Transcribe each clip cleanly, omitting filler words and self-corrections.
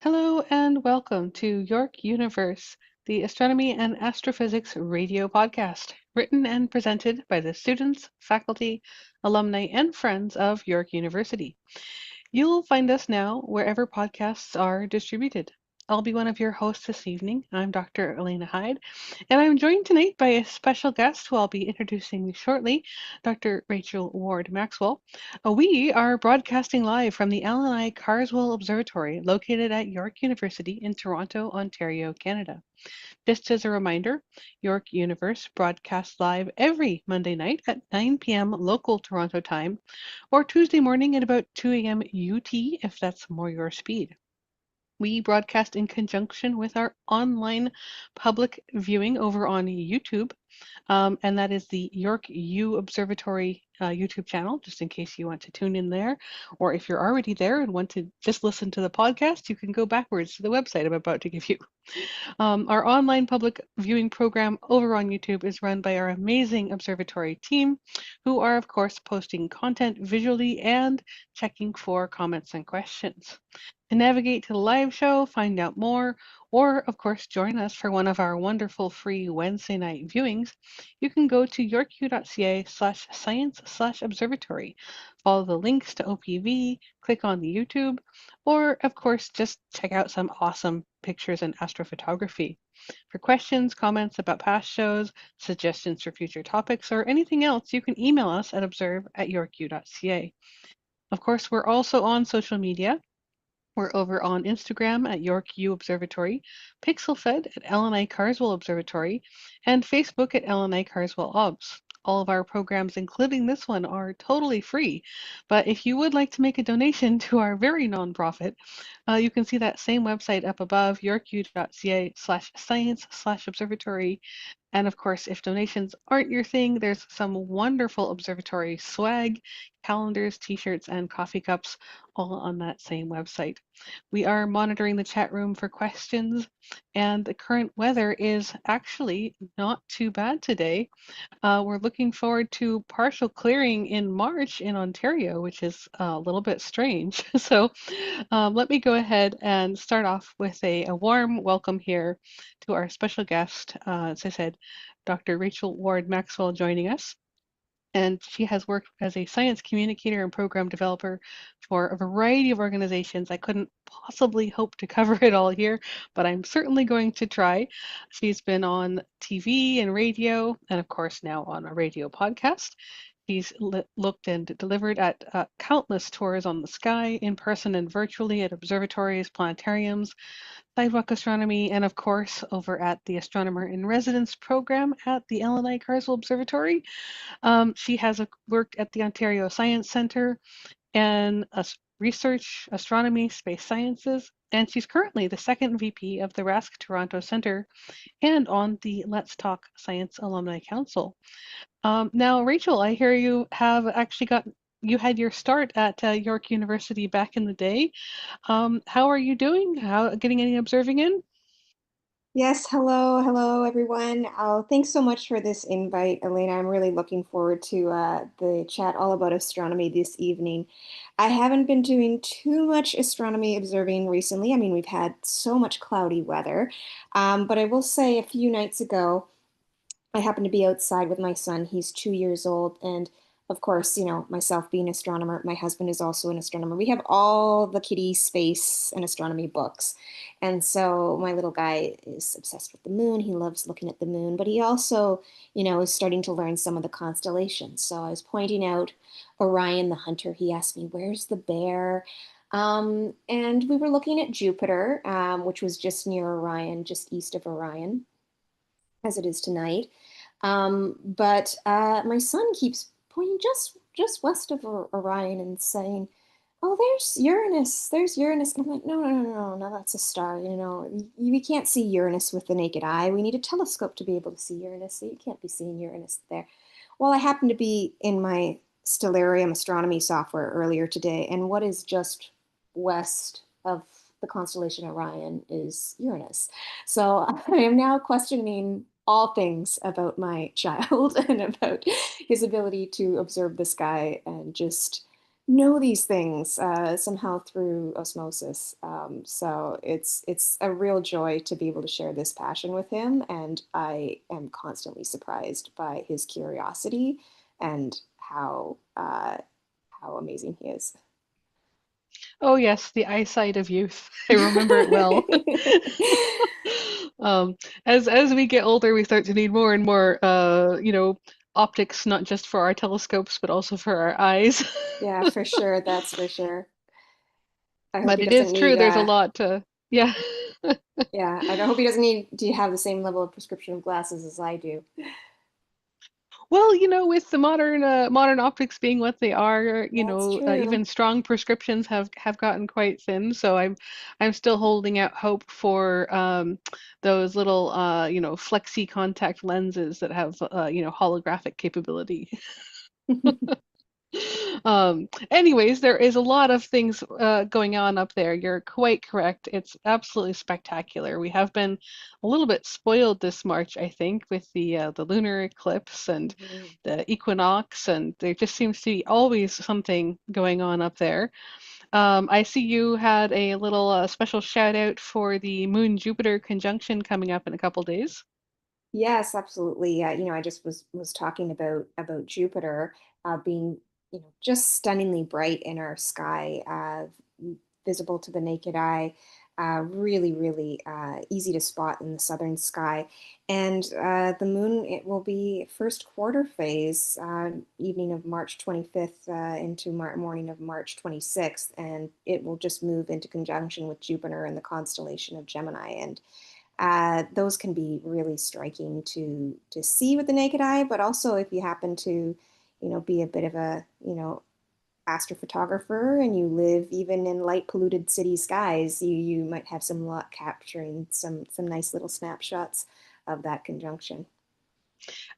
Hello and welcome to York Universe, the astronomy and astrophysics radio podcast, written and presented by the students, faculty, alumni, and friends of York University. You'll find us now wherever podcasts are distributed. I'll be one of your hosts this evening. I'm Dr. Elena Hyde, and I'm joined tonight by a special guest who I'll be introducing shortly, Dr. Rachel Ward Maxwell. We are broadcasting live from the Allan Carswell Observatory, located at York University in Toronto, Ontario, Canada. Just as a reminder, York Universe broadcasts live every Monday night at 9 p.m. local Toronto time, or Tuesday morning at about 2 a.m. UT if that's more your speed. We broadcast in conjunction with our online public viewing over on YouTube, and that is the York U Observatory YouTube channel, just in case you want to tune in there. Or if you're already there and want to just listen to the podcast, you can go backwards to the website I'm about to give you. Our online public viewing program over on YouTube is run by our amazing observatory team, who are, of course, posting content visually and checking for comments and questions. To navigate to the live show, find out more, or, of course, join us for one of our wonderful free Wednesday night viewings, you can go to yorku.ca/science/observatory. Follow the links to OPV, click on the YouTube, or, of course, just check out some awesome pictures and astrophotography. For questions, comments about past shows, suggestions for future topics, or anything else, you can email us at observe@yorku.ca. Of course, we're also on social media. We're over on Instagram at York U Observatory, PixelFed at Allan Carswell Observatory, and Facebook at Allan Carswell Obs. All of our programs, including this one, are totally free. But if you would like to make a donation to our very nonprofit, you can see that same website up above, yorku.ca/science/observatory. And of course, if donations aren't your thing, there's some wonderful observatory swag, calendars, t-shirts, and coffee cups all on that same website. We are monitoring the chat room for questions, and the current weather is actually not too bad today. We're looking forward to partial clearing in March in Ontario, which is a little bit strange. So let me go ahead and start off with a warm welcome here to our special guest, as I said, Dr. Rachel Ward Maxwell joining us. And she has worked as a science communicator and program developer for a variety of organizations. I couldn't possibly hope to cover it all here, but I'm certainly going to try. She's been on TV and radio, and of course now on a radio podcast. She's looked and delivered at countless tours on the sky, in person and virtually, at observatories, planetariums, sidewalk astronomy, and of course over at the Astronomer in Residence program at the Allan Carswell Observatory. She has worked at the Ontario Science Centre and research, astronomy, space sciences, and she's currently the second VP of the Rask Toronto Centre and on the Let's Talk Science Alumni Council. Now, Rachel, I hear you have actually you had your start at York University back in the day. How are you doing? How getting any observing in? Yes, hello everyone. Thanks so much for this invite, Elena. I'm really looking forward to the chat all about astronomy this evening. I haven't been doing too much astronomy observing recently. I mean, we've had so much cloudy weather, but I will say a few nights ago, I happened to be outside with my son. He's 2 years old. And of course, myself being an astronomer, my husband is also an astronomer. We have all the kiddie space and astronomy books. And so my little guy is obsessed with the moon. He loves looking at the moon, but he also, is starting to learn some of the constellations. So I was pointing out Orion the Hunter. He asked me, "Where's the bear?" And we were looking at Jupiter, which was just near Orion, just east of Orion, as it is tonight. But my son keeps pointing just west of Orion and saying, "Oh, there's Uranus. There's Uranus." And I'm like, "No, that's a star. We can't see Uranus with the naked eye. We need a telescope to be able to see Uranus. So you can't be seeing Uranus there." Well, I happened to be in my Stellarium astronomy software earlier today, and what is just west of the constellation Orion is Uranus. So I am now questioning all things about my child and about his ability to observe the sky and just know these things somehow through osmosis. So it's a real joy to be able to share this passion with him, and I am constantly surprised by his curiosity and how amazing he is. Oh yes, the eyesight of youth. I remember it well. Um, as we get older, we start to need more and more, optics, not just for our telescopes, but also for our eyes. Yeah, for sure. That's for sure. I hope But he it doesn't is true, need there's a lot to, yeah. yeah, I hope he doesn't need to have the same level of prescription of glasses as I do. Well, with the modern optics being what they are, That's true. even strong prescriptions have gotten quite thin. So I'm still holding out hope for those little flexi contact lenses that have holographic capability. Anyways, there is a lot of things going on up there. You're quite correct. It's absolutely spectacular. We have been a little bit spoiled this March, I think, with the lunar eclipse and Mhm. the equinox, and there just seems to be always something going on up there. I see you had a little special shout out for the Moon Jupiter conjunction coming up in a couple days. Yes, absolutely. I just was talking about Jupiter being, just stunningly bright in our sky, visible to the naked eye, really, really easy to spot in the southern sky. And the moon, it will be first quarter phase, evening of March 25th into morning of March 26th, and it will just move into conjunction with Jupiter in the constellation of Gemini. And those can be really striking to see with the naked eye, but also if you happen to, be a bit of a, astrophotographer and you live even in light polluted city skies, you might have some luck capturing some nice little snapshots of that conjunction.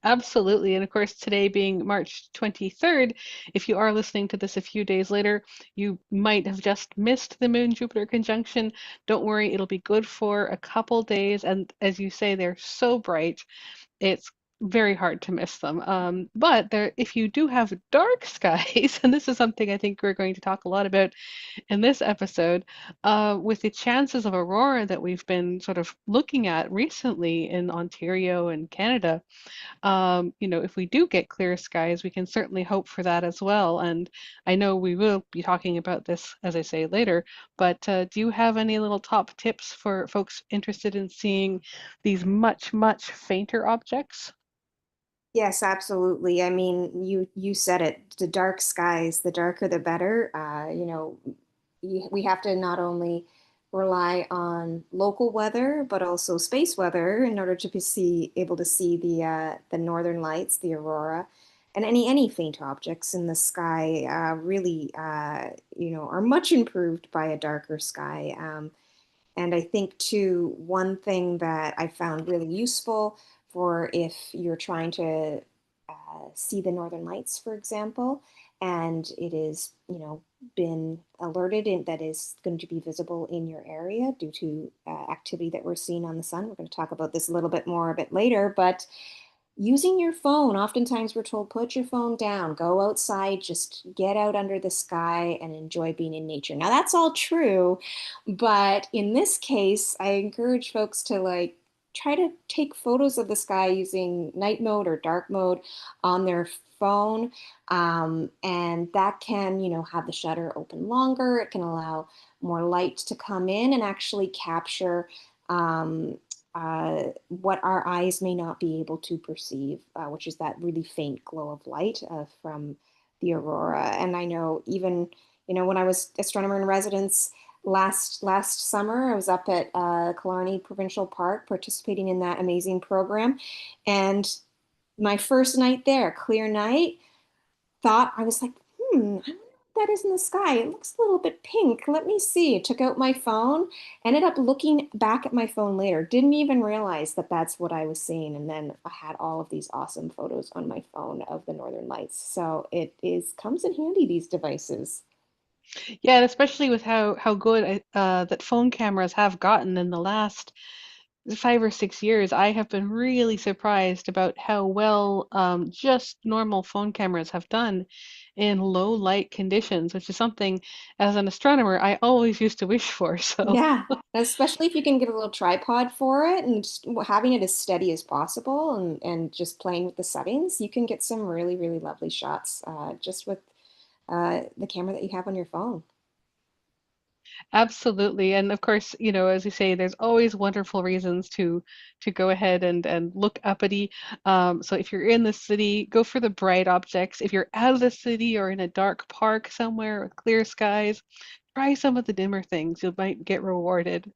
Absolutely. And of course, today being March 23rd, if you are listening to this a few days later, you might have just missed the Moon Jupiter conjunction. Don't worry, it'll be good for a couple days. And as you say, they're so bright, it's very hard to miss them. But if you do have dark skies, and this is something I think we're going to talk a lot about in this episode, with the chances of aurora that we've been sort of looking at recently in Ontario and Canada, if we do get clear skies, we can certainly hope for that as well. And I know we will be talking about this, as I say, later, but do you have any little top tips for folks interested in seeing these much, much fainter objects? Yes, absolutely. I mean, you said it. The dark skies, the darker the better. We have to not only rely on local weather, but also space weather in order to able to see the northern lights, the aurora, and any faint objects in the sky. Really, are much improved by a darker sky. And I think too, one thing that I found really useful for if you're trying to see the Northern Lights, for example, and it is, been alerted that is going to be visible in your area due to activity that we're seeing on the sun. We're going to talk about this a little bit more a bit later, but using your phone, oftentimes we're told, put your phone down, go outside, just get out under the sky and enjoy being in nature. Now, that's all true, but in this case, I encourage folks to like try to take photos of the sky using night mode or dark mode on their phone. And that can, have the shutter open longer. It can allow more light to come in and actually capture um, what our eyes may not be able to perceive, which is that really faint glow of light from the aurora. And I know even, when I was astronomer in residence last summer, I was up at Killarney Provincial Park participating in that amazing program. And my first night there, clear night, thought I was like, I wonder what that is in the sky. It looks a little bit pink. Let me see. Took out my phone, ended up looking back at my phone later. Didn't even realize that that's what I was seeing. And then I had all of these awesome photos on my phone of the Northern Lights. So it is comes in handy, these devices. Yeah, and especially with how good that phone cameras have gotten in the last 5 or 6 years, I have been really surprised about how well just normal phone cameras have done in low light conditions, which is something as an astronomer I always used to wish for. So Yeah, especially if you can get a little tripod for it and just having it as steady as possible and just playing with the settings, you can get some really, really lovely shots just with the camera that you have on your phone. absolutely. And of course, as you say, there's always wonderful reasons to go ahead and look uppity. So if you're in the city, go for the bright objects. If you're out of the city or in a dark park somewhere with clear skies, try some of the dimmer things. You might get rewarded.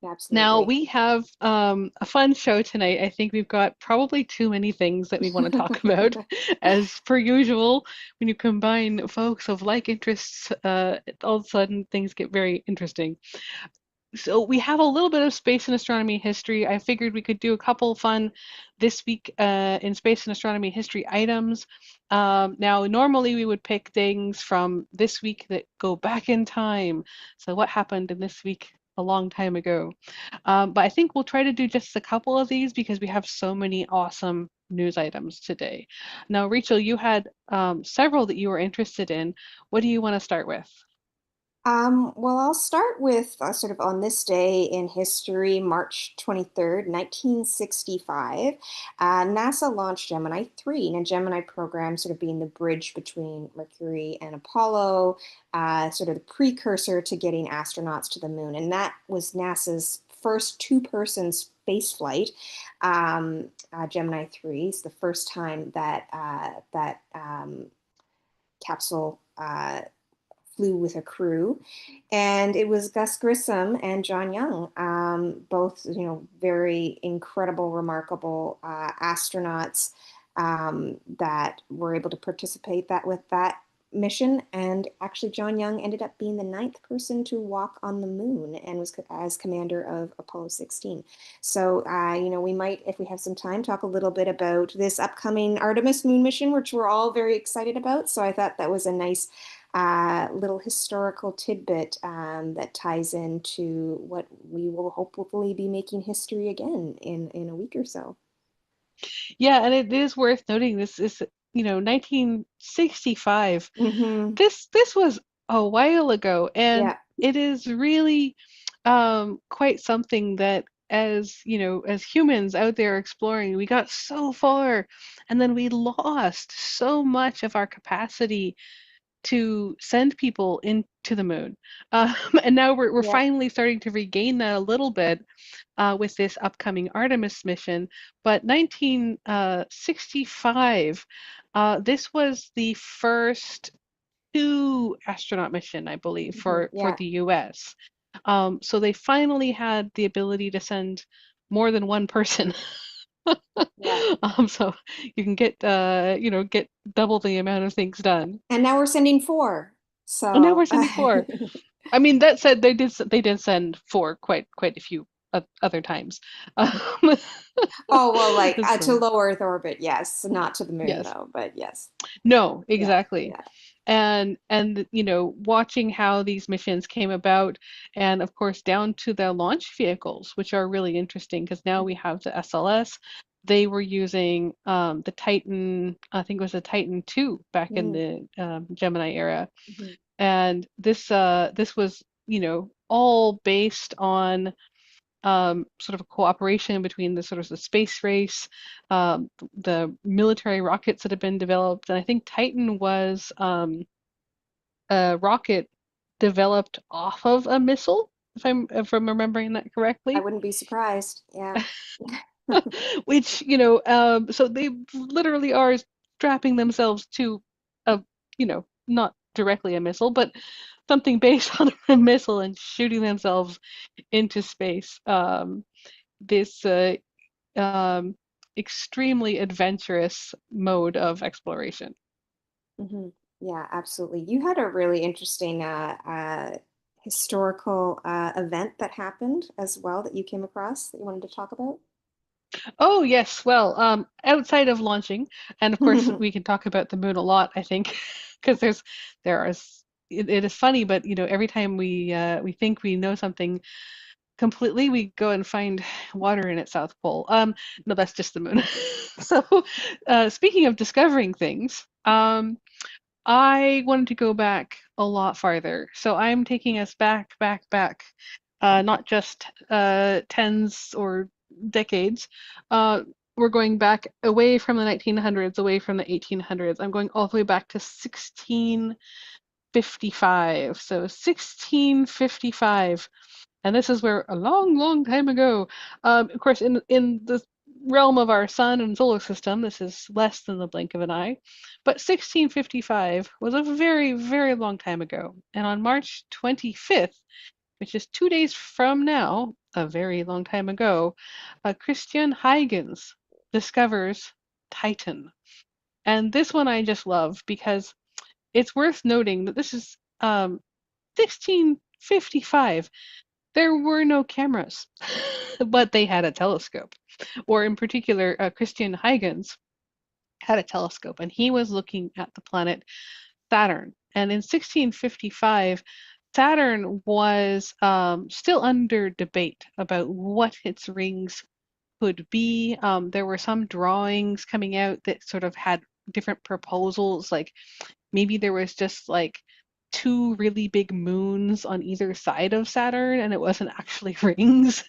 Now Absolutely. we have a fun show tonight. I think we've got probably too many things that we want to talk about. As per usual, when you combine folks of like interests, all of a sudden things get very interesting. So we have a little bit of space and astronomy history. I figured we could do a couple fun this week in space and astronomy history items. Now, normally we would pick things from this week that go back in time. So what happened in this week a long time ago? But I think we'll try to do just a couple of these because we have so many awesome news items today. Now, Rachel, you had several that you were interested in. What do you want to start with? Well, I'll start with sort of on this day in history, March 23rd, 1965. NASA launched Gemini 3, and a Gemini program sort of being the bridge between Mercury and Apollo, sort of the precursor to getting astronauts to the moon. And that was NASA's first two-person space flight. Gemini 3 is the first time that capsule flew with a crew, and it was Gus Grissom and John Young, both very incredible, remarkable astronauts that were able to participate that with that mission. And actually, John Young ended up being the ninth person to walk on the moon and was as commander of Apollo 16. So, we might, if we have some time, talk a little bit about this upcoming Artemis moon mission, which we're all very excited about. So I thought that was a nice little historical tidbit that ties into what we will hopefully be making history again in a week or so. Yeah, and it is worth noting this is, 1965. Hmm. This was a while ago, and Yeah, it is really quite something that as humans out there exploring, we got so far, and then we lost so much of our capacity to send people into the moon. And now we're yeah. finally starting to regain that a little bit with this upcoming Artemis mission. But 1965, this was the first two astronaut mission, I believe, Hmm. for Yeah, the US. So they finally had the ability to send more than one person. yeah. So you can get double the amount of things done. And now we're sending four. And now So, we're sending four. I mean, that said, they did send four quite a few other times. Um, oh, well, like to so low Earth orbit, yes, not to the moon yes, though, but yes. no, Yeah, exactly. yeah. And watching how these missions came about, and of course down to the launch vehicles, which are really interesting because now we have the SLS. They were using the Titan, I think it was a Titan 2 back in Mm-hmm. the Gemini era. Mm-hmm. And this was, all based on sort of a cooperation between the sort of the space race, the military rockets that have been developed, and I think Titan was a rocket developed off of a missile, if I'm remembering that I correctly. wouldn't be surprised. Yeah. Which, so they literally are strapping themselves to a, not directly a missile, but something based on a missile and shooting themselves into space. This um, extremely adventurous mode of exploration. Hmm. Yeah, absolutely. You had a really interesting historical event that happened as well that you came across that you wanted to talk about. Oh, yes. Well, outside of launching, and of course we can talk about the moon a lot, I think, because it is funny, but every time we think we know something completely. We go and find water in its south pole. No, that's just the moon. So, speaking of discovering things, I wanted to go back a lot farther. So I'm taking us back, back, back, not just tens or decades. Uh, we're going back away from the 1900s, away from the 1800s. I'm going all the way back to 1655. So 1655. And this is where a long, long time ago, of course, in the realm of our sun and solar system, this is less than the blink of an eye. But 1655 was a very, very long time ago. And on March 25th, which is 2 days from now, a very long time ago, Christian Huygens discovers Titan. And this one I just love because it's worth noting that this is 1655. There were no cameras, but they had a telescope. Or in particular, Christian Huygens had a telescope, and he was looking at the planet Saturn. And in 1655, Saturn was still under debate about what its rings could be. There were some drawings coming out that sort of had different proposals, like maybe there was just like two really big moons on either side of Saturn and it wasn't actually rings.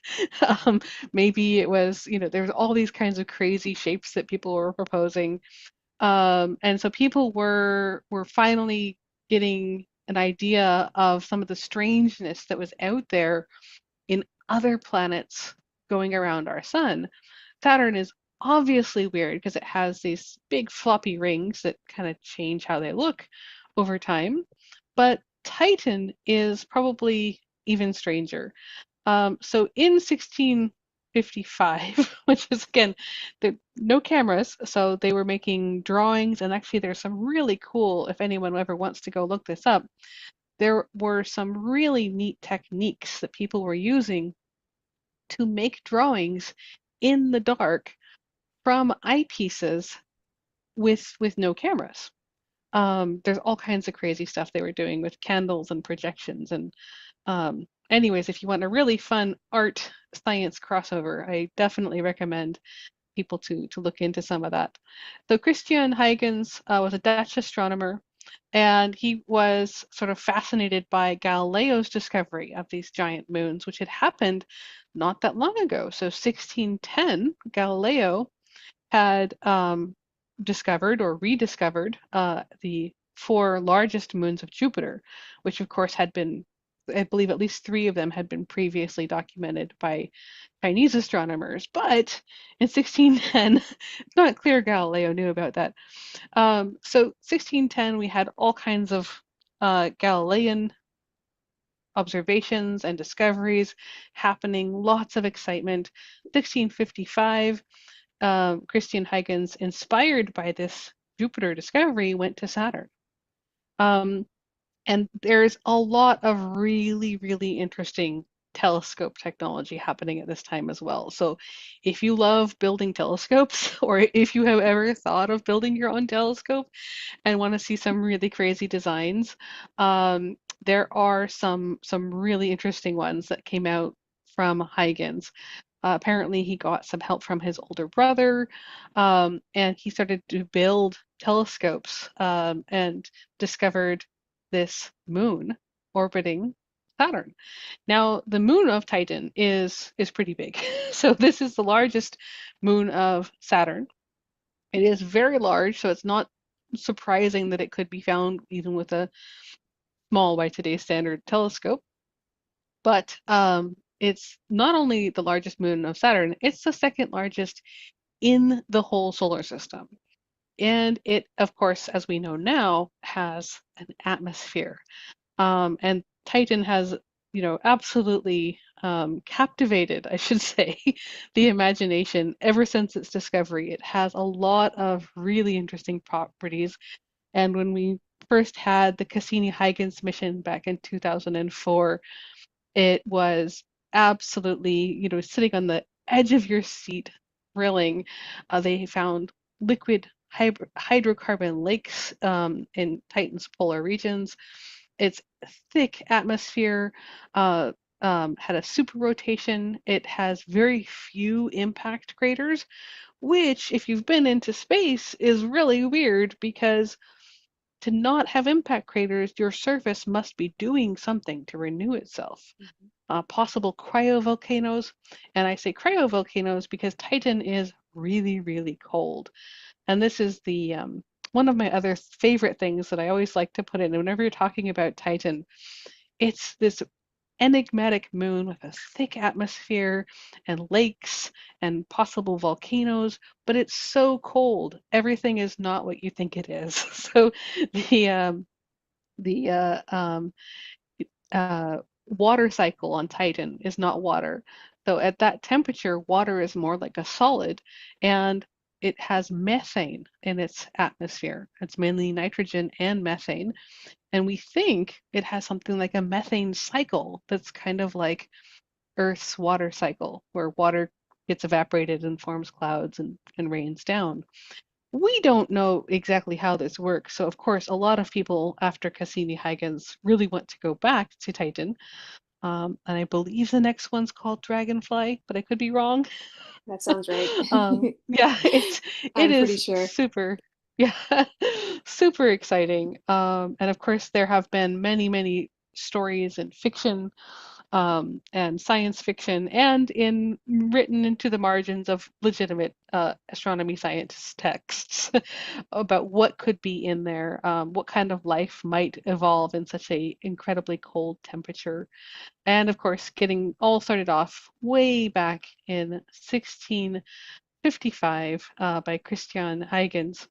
Um, maybe it was, there was all these kinds of crazy shapes that people were proposing. And so people were finally getting an idea of some of the strangeness that was out there in other planets going around our sun. Saturn is obviously weird because it has these big floppy rings that kind of change how they look over time. But Titan is probably even stranger. So in 1655, which is again, there no cameras, so they were making drawings, and actually there's some really cool, if anyone ever wants to go look this up, there were some really neat techniques that people were using to make drawings in the dark from eyepieces with no cameras. There's all kinds of crazy stuff they were doing with candles and projections. And anyways, if you want a really fun art science crossover, I definitely recommend people to look into some of that. So Christian Huygens was a Dutch astronomer, and he was sort of fascinated by Galileo's discovery of these giant moons, which had happened not that long ago. So 1610, Galileo had discovered or rediscovered the four largest moons of Jupiter, which of course had been, I believe at least three of them had been previously documented by Chinese astronomers. But in 1610, it's not clear Galileo knew about that. So 1610, we had all kinds of Galilean observations and discoveries happening, lots of excitement. 1655, Christian Huygens, inspired by this Jupiter discovery, went to Saturn. Um, and there's a lot of really, really interesting telescope technology happening at this time as well. So if you love building telescopes, or if you have ever thought of building your own telescope and want to see some really crazy designs, there are some really interesting ones that came out from Huygens. Apparently, he got some help from his older brother, and he started to build telescopes and discovered this moon orbiting Saturn. Now, the moon of Titan is pretty big. So this is the largest moon of Saturn. It is very large, so it's not surprising that it could be found even with a small, by today's standard, telescope. But it's not only the largest moon of Saturn, it's the second largest in the whole solar system. And it, of course, as we know now, has an atmosphere. And Titan has, absolutely captivated, I should say, the imagination ever since its discovery. It has a lot of really interesting properties. And when we first had the Cassini-Huygens mission back in 2004, it was absolutely, sitting on the edge of your seat, thrilling. They found liquid hydrocarbon lakes in Titan's polar regions. Its thick atmosphere, had a super rotation. It has very few impact craters, which, if you've been into space, is really weird because to not have impact craters, your surface must be doing something to renew itself. Mhm. Possible cryovolcanoes, and I say cryovolcanoes because Titan is really, really cold. And this is the one of my other favorite things that I always like to put in whenever you're talking about Titan. It's this enigmatic moon with a thick atmosphere and lakes and possible volcanoes, but it's so cold. Everything is not what you think it is. So the um, the water cycle on Titan is not water. So at that temperature, water is more like a solid, and it has methane in its atmosphere. It's mainly nitrogen and methane. And we think it has something like a methane cycle that's kind of like Earth's water cycle, where water gets evaporated and forms clouds and rains down. We don't know exactly how this works. So, of course, a lot of people after Cassini-Huygens really want to go back to Titan. And I believe the next one's called Dragonfly, but I could be wrong. That sounds right. Yeah, it I'm pretty is sure. super, yeah, super exciting. And of course, there have been many, many stories and fiction and science fiction, and in written into the margins of legitimate astronomy science texts about what could be in there, what kind of life might evolve in such a incredibly cold temperature. And of course, getting all started off way back in 1655 by Christian Huygens.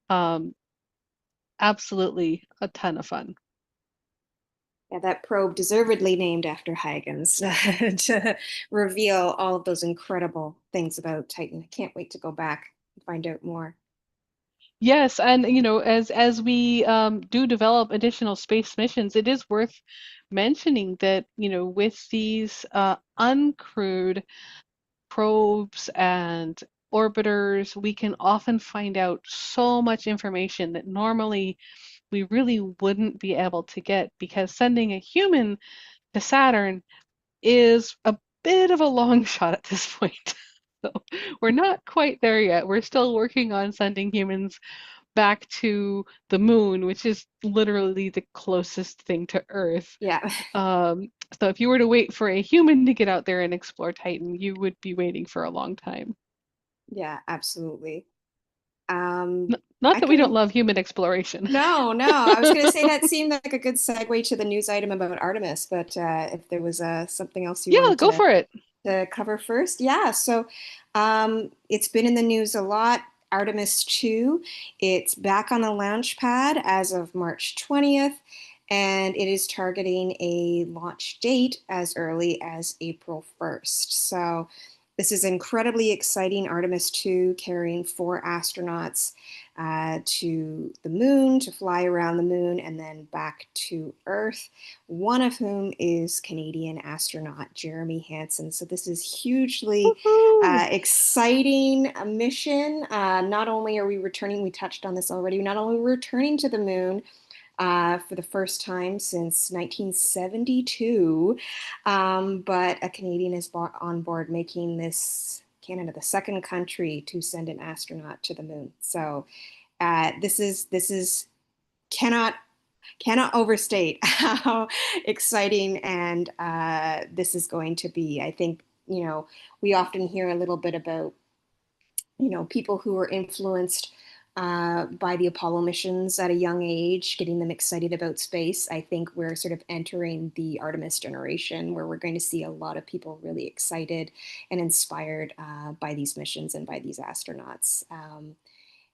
Um, Absolutely a ton of fun. Yeah, that probe deservedly named after Huygens to reveal all of those incredible things about Titan. I can't wait to go back and find out more. Yes, and as we do develop additional space missions, it is worth mentioning that with these uncrewed probes and orbiters, we can often find out so much information that normally we really wouldn't be able to get because sending a human to Saturn is a bit of a long shot at this point. So we're not quite there yet. We're still working on sending humans back to the moon, which is literally the closest thing to Earth. Yeah, Um, so if you were to wait for a human to get out there and explore Titan, you would be waiting for a long time. yeah, absolutely. Um, Not I that we don't can, love human exploration. no, no, I was going to say that seemed like a good segue to the news item about Artemis, but if there was something else you Yeah, wanted go for it. to cover first. Yeah, so it's been in the news a lot. Artemis 2, it's back on the launch pad as of March 20th, and it is targeting a launch date as early as April 1st. So this is incredibly exciting. Artemis 2 carrying 4 astronauts to the moon to fly around the moon and then back to Earth, one of whom is Canadian astronaut Jeremy Hansen. So this is hugely Woohoo! exciting mission. Not only are we returning, we touched on this already, not only are we returning to the moon, for the first time since 1972. But a Canadian is on board, making this Canada the second country to send an astronaut to the moon. So this is cannot cannot overstate how exciting and this is going to be. I think we often hear a little bit about people who were influenced by the Apollo missions at a young age, getting them excited about space. I think we're sort of entering the Artemis generation where we're going to see a lot of people really excited and inspired by these missions and by these astronauts.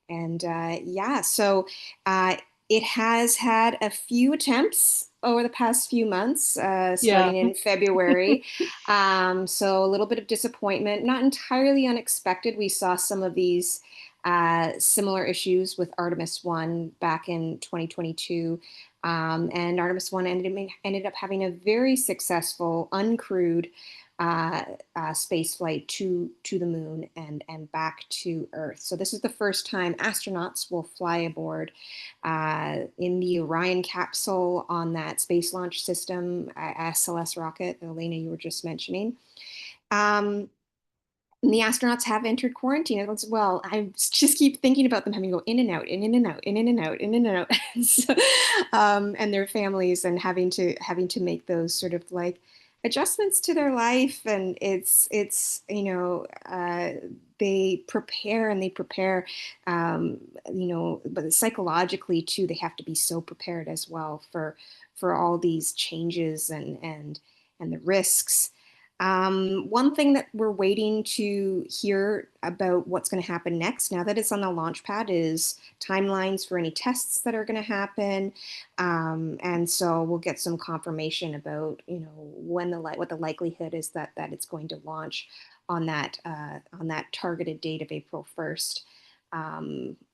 And yeah, so uh, it has had a few attempts over the past few months, Yeah. starting in February. So a little bit of disappointment, not entirely unexpected. We saw some of these similar issues with Artemis 1 back in 2022. And Artemis 1 ended up having a very successful, uncrewed uh, space flight to the moon and back to Earth. So this is the first time astronauts will fly aboard in the Orion capsule on that Space Launch System SLS rocket, Elena, you were just mentioning. Um, and the astronauts have entered quarantine as well. I just keep thinking about them having to go in and out, in and out, in and out, in and out, so, and their families, and having to make those sort of like adjustments to their life. And it's they prepare and they prepare, um, but psychologically too, they have to be so prepared as well for all these changes and the risks. One thing that we're waiting to hear about what's going to happen next, now that it's on the launch pad, is timelines for any tests that are going to happen. And so we'll get some confirmation about, when what the likelihood is that it's going to launch on that targeted date of April 1st.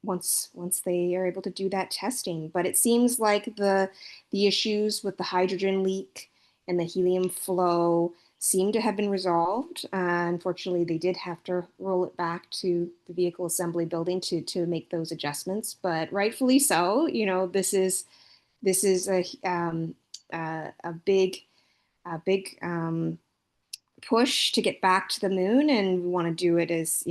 Once they are able to do that testing, but it seems like the issues with the hydrogen leak and the helium flow seem to have been resolved. Unfortunately, they did have to roll it back to the vehicle assembly building to make those adjustments, but rightfully so. This is a big push to get back to the moon, and we want to do it as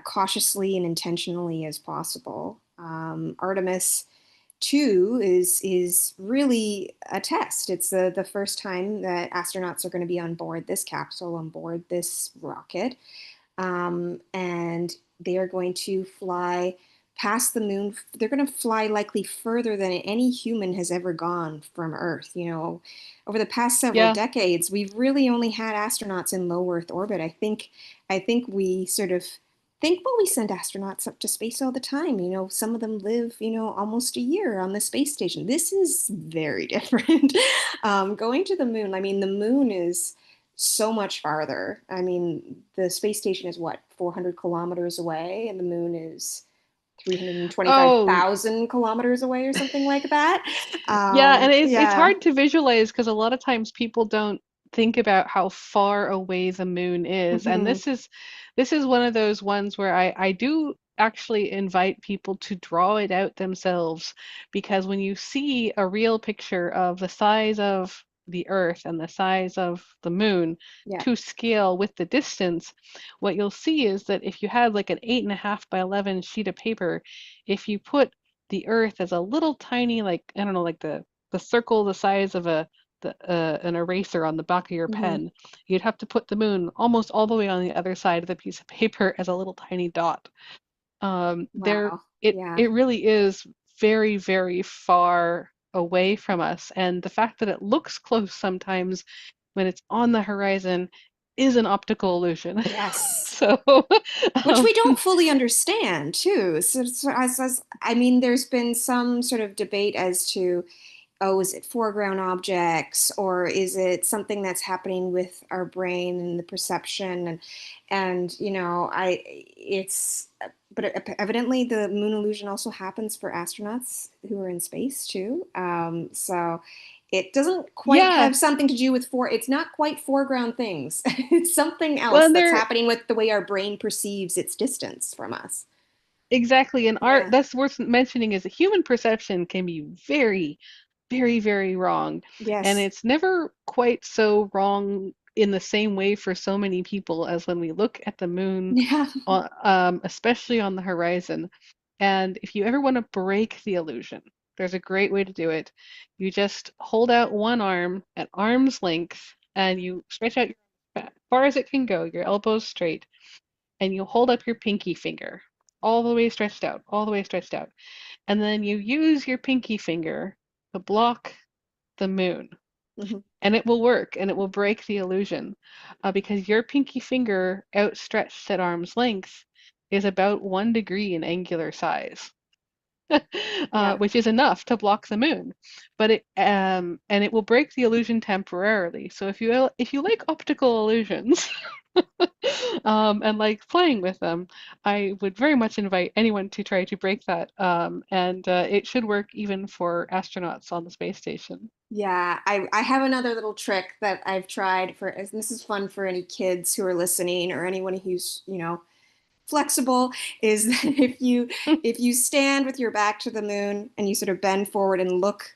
cautiously and intentionally as possible. Artemis 2 is really a test. It's the first time that astronauts are going to be on board this capsule, on board this rocket, and they are going to fly past the moon. They're going to fly likely further than any human has ever gone from Earth. Over the past several Yeah. decades, we've really only had astronauts in low Earth orbit. I think we sort of think, well, we send astronauts up to space all the time. Some of them live, almost a year on the space station. This is very different. Going to the moon, I mean, the moon is so much farther. I mean, the space station is what, 400 kilometers away, and the moon is Oh, 325,000 kilometers away or something like that. yeah, and it's Yeah. hard to visualize because a lot of times people don't think about how far away the moon is. And Hmm. this is one of those ones where I do actually invite people to draw it out themselves, because when you see a real picture of the size of the Earth and the size of the moon Yeah. to scale with the distance, what you'll see is that if you had like an 8.5 by 11 sheet of paper, if you put the Earth as a little tiny, like, I don't know, like the circle the size of an eraser on the back of your Hmm. pen, you'd have to put the moon almost all the way on the other side of the piece of paper as a little tiny dot. There, Wow. it Yeah. it really is very, very far away from us, and the fact that it looks close sometimes when it's on the horizon is an optical illusion. Yes. So, Which um, we don't fully understand too. So as I mean, there's been some sort of debate as to, oh, is it foreground objects, or is it something that's happening with our brain and the perception? And it's, but evidently the moon illusion also happens for astronauts who are in space too. So it doesn't quite yeah. have something to do with it's not quite foreground things. It's something Well, else and that's there happening with the way our brain perceives its distance from us. exactly, and art Yeah. that's worth mentioning is that human perception can be very, very, very wrong, and Yes. it's never quite so wrong in the same way for so many people as when we look at the moon, Yeah. especially on the horizon. And if you ever want to break the illusion, there's a great way to do it. You just hold out one arm at arm's length, and you stretch out as far as it can go, your elbows straight, and you hold up your pinky finger all the way stretched out, all the way stretched out. And then you use your pinky finger to block the moon. Mhm. And it will work and it will break the illusion, because your pinky finger outstretched at arm's length is about 1 degree in angular size, Yeah. which is enough to block the moon. But it will break the illusion temporarily. So if you like optical illusions, and like playing with them. I would very much invite anyone to try to break that. And it should work even for astronauts on the space station. Yeah, I have another little trick that I've tried for, and this is fun for any kids who are listening or anyone who's, flexible, is that if you stand with your back to the moon and you sort of bend forward and look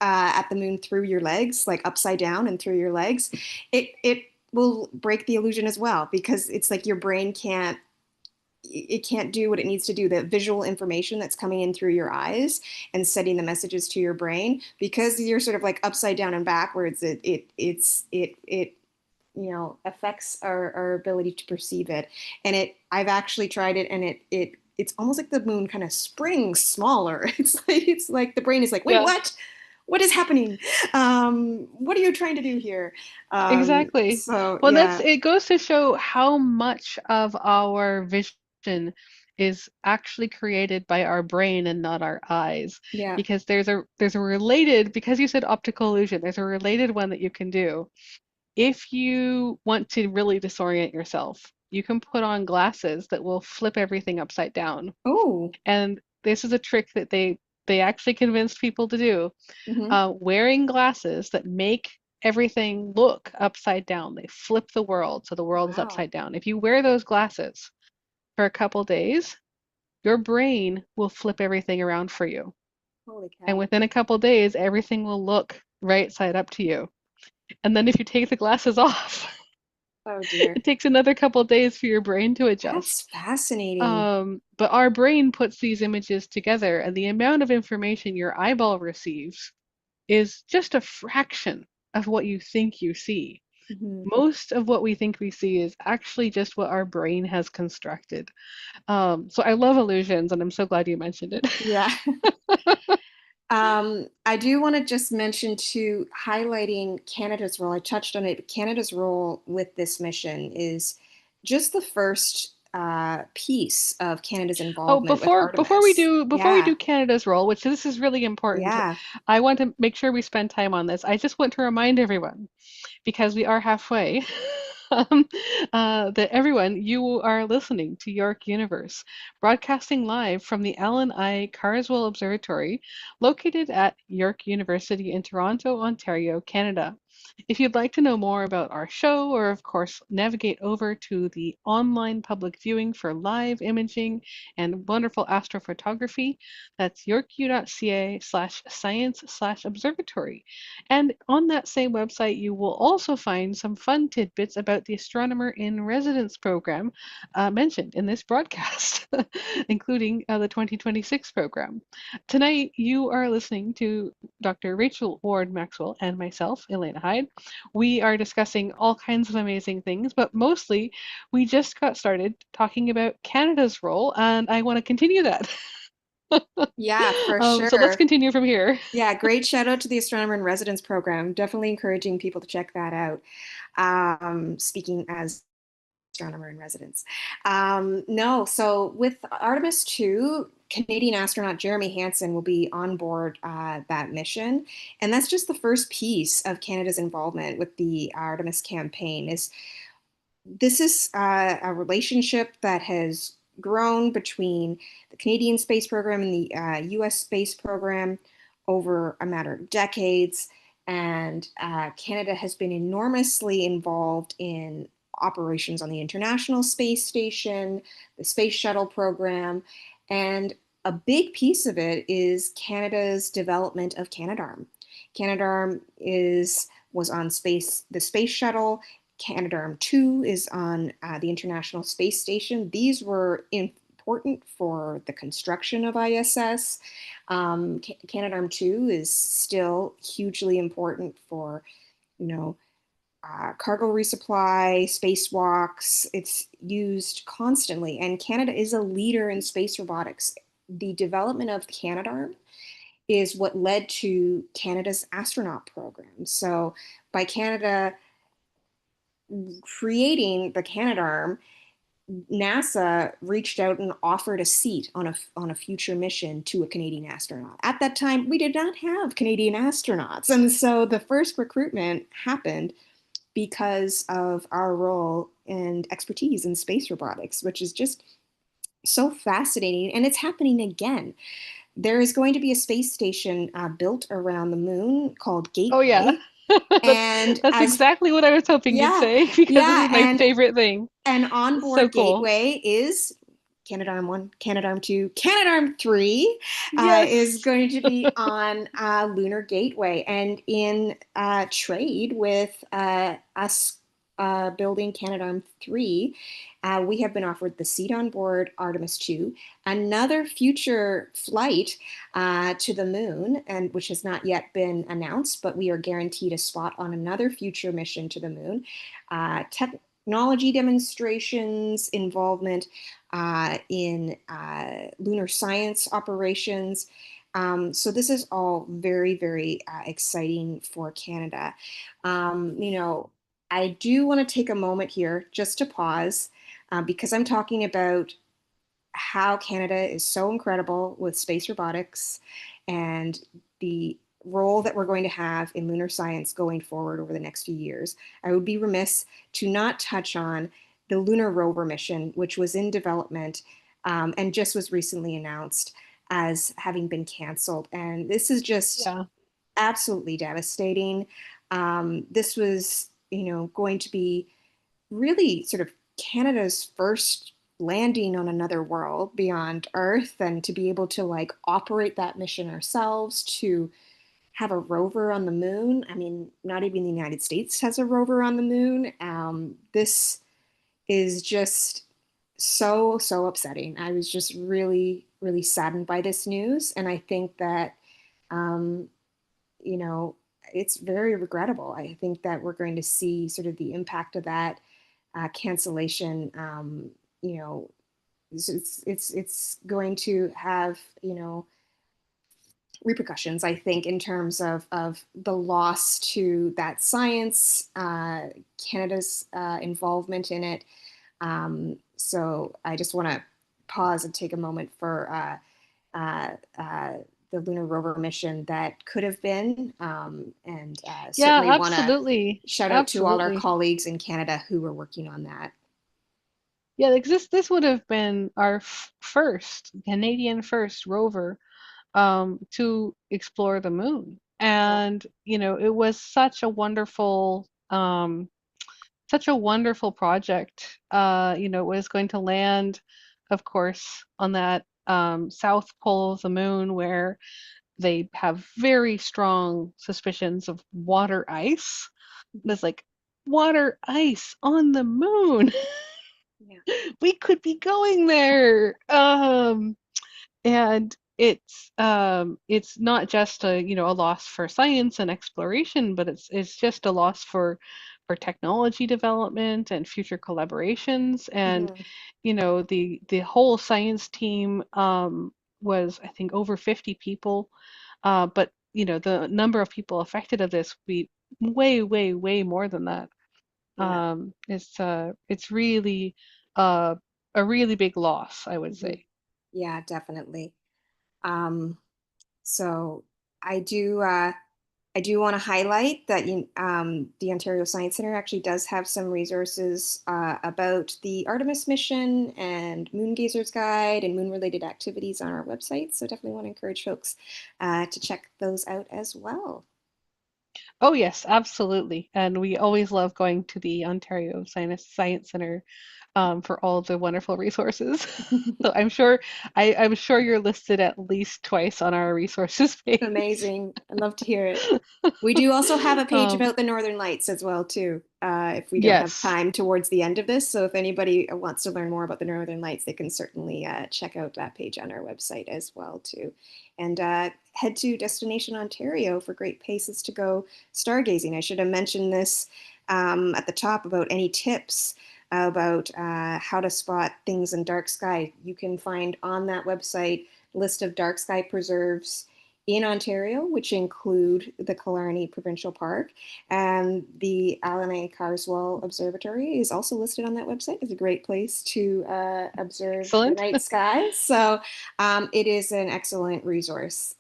at the moon through your legs, like upside down and through your legs, it will break the illusion as well because it's like your brain can't do what it needs to do. The visual information that's coming in through your eyes and sending the messages to your brain, because you're sort of like upside down and backwards, it affects our ability to perceive it. And I've actually tried it, and it's almost like the moon kind of springs smaller. It's like the brain is like, wait, Yeah, what is happening? What are you trying to do here? exactly. So Well, that's yeah, it goes to show how much of our vision is actually created by our brain and not our eyes. yeah. Because there's a related, because you said optical illusion, there's a related one that you can do. If you want to really disorient yourself, you can put on glasses that will flip everything upside down. Oh, And this is a trick that they actually convinced people to do. mm-hmm. Wearing glasses that make everything look upside down. They flip the world so the world is Wow. upside down. If you wear those glasses for a couple days, your brain will flip everything around for you. Holy And cow. within a couple days, everything will look right side up to you. And then if you take the glasses off, Oh dear. it takes another couple days for your brain to That's adjust. fascinating. But our brain puts these images together, and the amount of information your eyeball receives is just a fraction of what you think you see. Hmm. Most of what we think we see is actually just what our brain has constructed. So I love illusions, and I'm so glad you mentioned it. Yeah. I do want to just mention too, highlighting Canada's role. I touched on it, but Canada's role with this mission is just the first piece of Canada's Oh, involvement with before we Artemis. do before we Yeah, do Canada's role, which this is really important, yeah. I want to make sure we spend time on this. I just want to remind everyone because we are halfway. um, that everyone, you are listening to York Universe, broadcasting live from the Allan Carswell Observatory, located at York University in Toronto, Ontario, Canada. If you'd like to know more about our show, or of course, navigate over to the online public viewing for live imaging and wonderful astrophotography, that's yorku.ca/science/observatory. And on that same website, you will also find some fun tidbits about the Astronomer in Residence program mentioned in this broadcast, including the 2026 program. Tonight, you are listening to Dr. Rachel Ward Maxwell and myself, Elena Hyde. We are discussing all kinds of amazing things, but mostly we just got started talking about Canada's role, and I want to continue that. Yeah, for So let's sure. continue from here. Yeah, great shout out to the Astronomer in Residence program. Definitely encouraging people to check that out. Speaking as astronomer in residence. No, so with Artemis 2, Canadian astronaut Jeremy Hansen will be on board that mission. And that's just the first piece of Canada's involvement with the Artemis campaign. This is a relationship that has grown between the Canadian space program and the US space program over a matter of decades. And Canada has been enormously involved in operations on the International Space Station, the Space Shuttle program, and a big piece of it is Canada's development of Canadarm. Canadarm was on the space shuttle. Canadarm2 is on the International Space Station. These were important for the construction of ISS. Canadarm2 is still hugely important for, you know, cargo resupply, spacewalks. It's used constantly, and Canada is a leader in space robotics. The development of Canadarm is what led to Canada's astronaut program. So, by Canada creating the Canadarm, NASA reached out and offered a seat on a future mission to a Canadian astronaut. At that time, we did not have Canadian astronauts, and so the first recruitment happened because of our role and expertise in space robotics, which is just so fascinating. And it's happening again. There is going to be a space station built around the moon called Oh yeah. Gateway. That's And that's exactly what I was hoping you'd yeah, say because this yeah, is my favorite thing. and It's so onboard cool. Gateway is Canadarm1, Canadarm2, Canadarm3 is Yes. going to be on Lunar Gateway. And in trade with us building Canadarm3, we have been offered the seat on board Artemis 2, another future flight to the moon, and which has not yet been announced, but we are guaranteed a spot on another future mission to the moon. Technology demonstrations, involvement in lunar science operations. So this is all very, very exciting for Canada. You know, I do want to take a moment here just to pause because I'm talking about how Canada is so incredible with space robotics and the role that we're going to have in lunar science going forward over the next few years. I would be remiss to not touch on the lunar rover mission, which was in development and just was recently announced as having been canceled. And this is just Yeah. absolutely devastating. This was, going to be really sort of Canada's first landing on another world beyond Earth, and to be able to like operate that mission ourselves, to have a rover on the moon. I mean, not even the United States has a rover on the moon. This is just so, so upsetting. I was just really, really saddened by this news. And I think that, um, you know, it's very regrettable. I think that we're going to see sort of the impact of that cancellation. You know, it's going to have repercussions. I think in terms of the loss to that science, Canada's involvement in it. So I just want to pause and take a moment for uh, uh, the lunar rover mission that could have been, and Yeah, certainly want to absolutely. shout out to all our Absolutely. colleagues in Canada who were working on that. Yeah, like this would have been our f first Canadian first rover to explore the moon. Yeah. And, it was such a wonderful project. It was going to land, of course, on that south pole of the moon where they have very strong suspicions of water ice. And it's like, water ice on the moon. Yeah. We could be going there. And it's not just a loss for science and exploration, but it's just a loss for technology development and future collaborations. And Mhm. the whole science team was, I think, over 50 people. But the number of people affected of this would be way, way, way more than that. Yeah. It's really uh, a really big loss, I would Mhm. say. Yeah, definitely. Um, so I do I do want to highlight that the Ontario Science Centre actually does have some resources about the Artemis mission and Moon Gazer's Guide and moon-related activities on our website. So definitely want to encourage folks to check those out as well. Oh yes, absolutely. And we always love going to the Ontario Science Center for all of the wonderful resources. So I'm sure you're listed at least twice on our resources page. Amazing. I'd love to hear it. We do also have a page Um, about the Northern Lights as well, too, if we don't have yes, time towards the end of this. So if anybody wants to learn more about the Northern Lights, they can certainly check out that page on our website as well, too. And head to Destination Ontario for great places to go stargazing. I should have mentioned this at the top about any tips about how to spot things in dark sky. You can find on that website a list of dark sky preserves in Ontario, which include the Killarney Provincial Park. And the Allan Carswell Observatory is also listed on that website. It's a great place to observe the excellent. night sky. So it is an excellent resource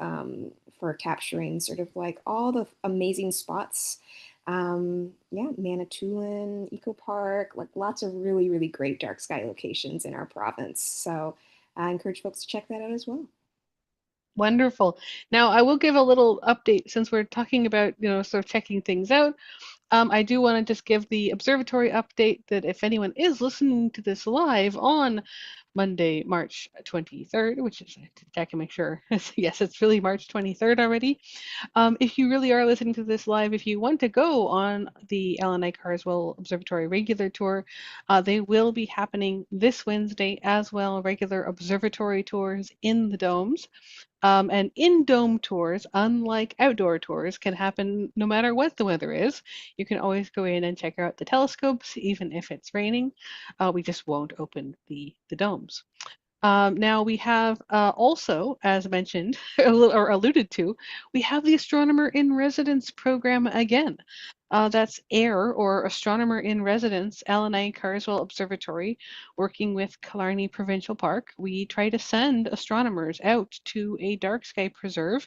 for capturing sort of like all the amazing spots Yeah, Manitoulin Eco Park, like lots of really, really great dark sky locations in our province. So I encourage folks to check that out as well. Wonderful. Now, I will give a little update since we're talking about, sort of checking things out. I do want to just give the observatory update that if anyone is listening to this live on Monday, March 23rd, which is, I can make sure, yes, it's really March 23rd already. If you really are listening to this live, if you want to go on the Allan Carswell Observatory regular tour, they will be happening this Wednesday as well, regular observatory tours in the domes. And in-dome tours, unlike outdoor tours, can happen no matter what the weather is. You can always go in and check out the telescopes, even if it's raining. We just won't open the domes. Now we have also, as mentioned or alluded to, we have the Astronomer in Residence program again. That's AIR, or Astronomer in Residence, Allan Carswell Observatory, working with Killarney Provincial Park. We try to send astronomers out to a dark sky preserve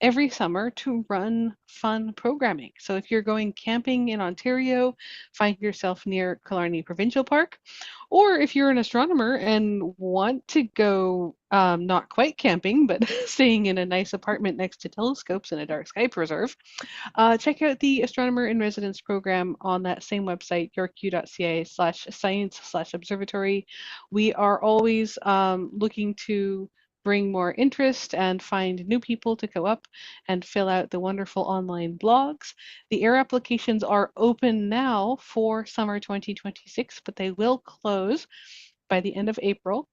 every summer to run fun programming. So if you're going camping in Ontario, find yourself near Killarney Provincial Park, or if you're an astronomer and want to go not quite camping, but staying in a nice apartment next to telescopes in a dark sky preserve, check out the Astronomer in Residence program on that same website, yorku.ca/science/observatory. We are always looking to bring more interest and find new people to go up and fill out the wonderful online blogs. The AIR applications are open now for summer 2026, but they will close by the end of April.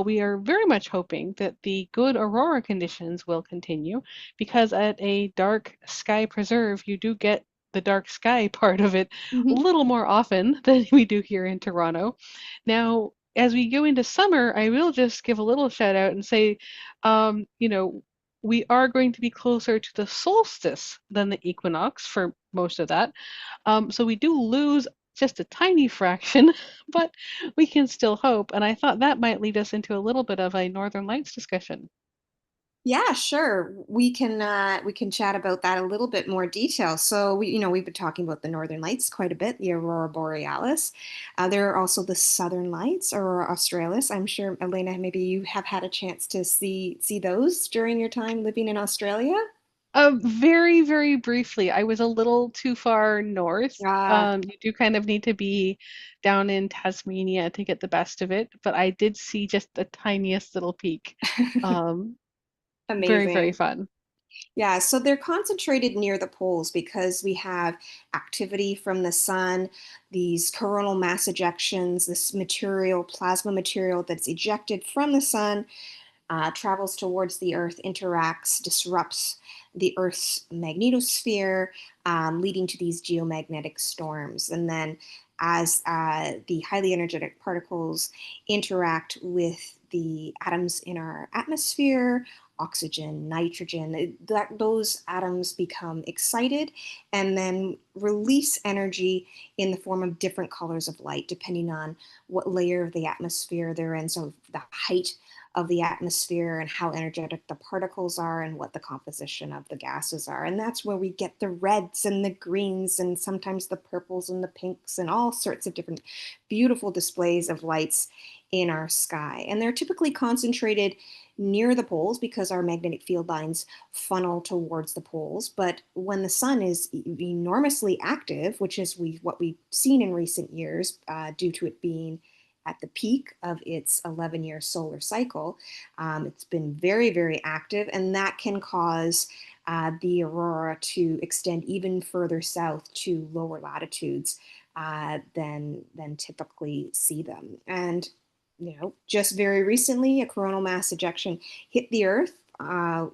We are very much hoping that the good aurora conditions will continue because at a dark sky preserve, you do get the dark sky part of it a Mhm. little more often than we do here in Toronto. Now, as we go into summer, I will just give a little shout out and say, we are going to be closer to the solstice than the equinox for most of that. So we do lose just a tiny fraction, but we can still hope. And I thought that might lead us into a little bit of a Northern Lights discussion. Yeah, sure. We can chat about that a little bit more detail. So we've been talking about the Northern Lights quite a bit, the Aurora Borealis. There are also the Southern Lights, Aurora Australis. I'm sure, Elena, maybe you have had a chance to see those during your time living in Australia. Very, very briefly, I was a little too far north. Ah, You do kind of need to be down in Tasmania to get the best of it, but I did see just the tiniest little peak. Um, Very, very amazing. fun. Yeah, so they're concentrated near the poles because we have activity from the sun, these coronal mass ejections, this material, plasma material that's ejected from the sun, travels towards the Earth, interacts, disrupts the Earth's magnetosphere, leading to these geomagnetic storms. And then, as the highly energetic particles interact with the atoms in our atmosphere, oxygen, nitrogen, those atoms become excited and then release energy in the form of different colors of light, depending on what layer of the atmosphere they're in. So, the height of the atmosphere and how energetic the particles are and what the composition of the gases are. And that's where we get the reds and the greens and sometimes the purples and the pinks and all sorts of different beautiful displays of lights in our sky. And they're typically concentrated near the poles because our magnetic field lines funnel towards the poles. But when the sun is enormously active, which is what we've seen in recent years due to it being at the peak of its 11-year solar cycle. It's been very, very active, and that can cause the aurora to extend even further south to lower latitudes than typically see them. And just very recently, a coronal mass ejection hit the Earth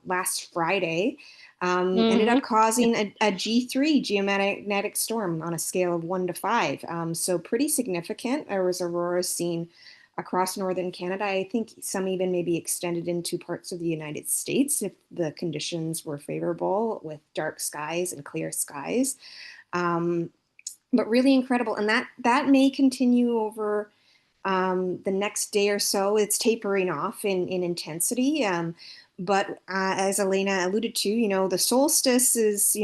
last Friday, ended Hmm. up causing a G3 geomagnetic storm on a scale of 1 to 5. So pretty significant. There was auroras seen across northern Canada. I think some even maybe extended into parts of the United States if the conditions were favorable with dark skies and clear skies. Um, but really incredible, and that may continue over the next day or so. It's tapering off in intensity. But as Elena alluded to, the solstice is,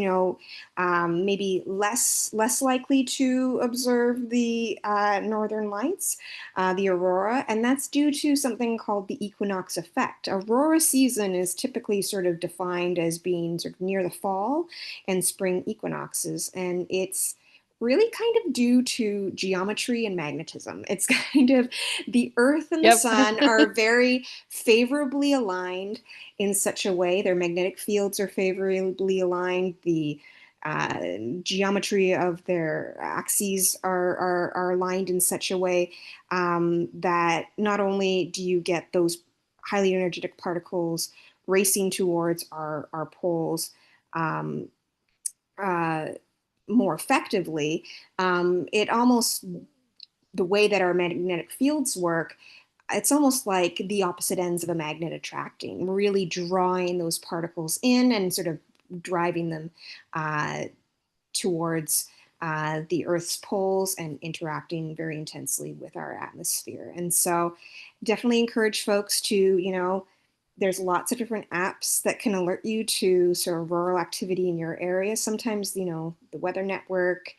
maybe less likely to observe the northern lights, the aurora, and that's due to something called the equinox effect. Aurora season is typically sort of defined as being sort of near the fall and spring equinoxes, and it's really kind of due to geometry and magnetism. It's kind of the Earth and the Yep. Sun are very favorably aligned in such a way. Their magnetic fields are favorably aligned. The uh, geometry of their axes are aligned in such a way that not only do you get those highly energetic particles racing towards our poles um, uh, more effectively, it almost the way that our magnetic fields work, it's almost like the opposite ends of a magnet attracting, really drawing those particles in and sort of driving them uh, towards the Earth's poles and interacting very intensely with our atmosphere. And so, definitely encourage folks to, there's lots of different apps that can alert you to sort of rural activity in your area. Sometimes, the Weather Network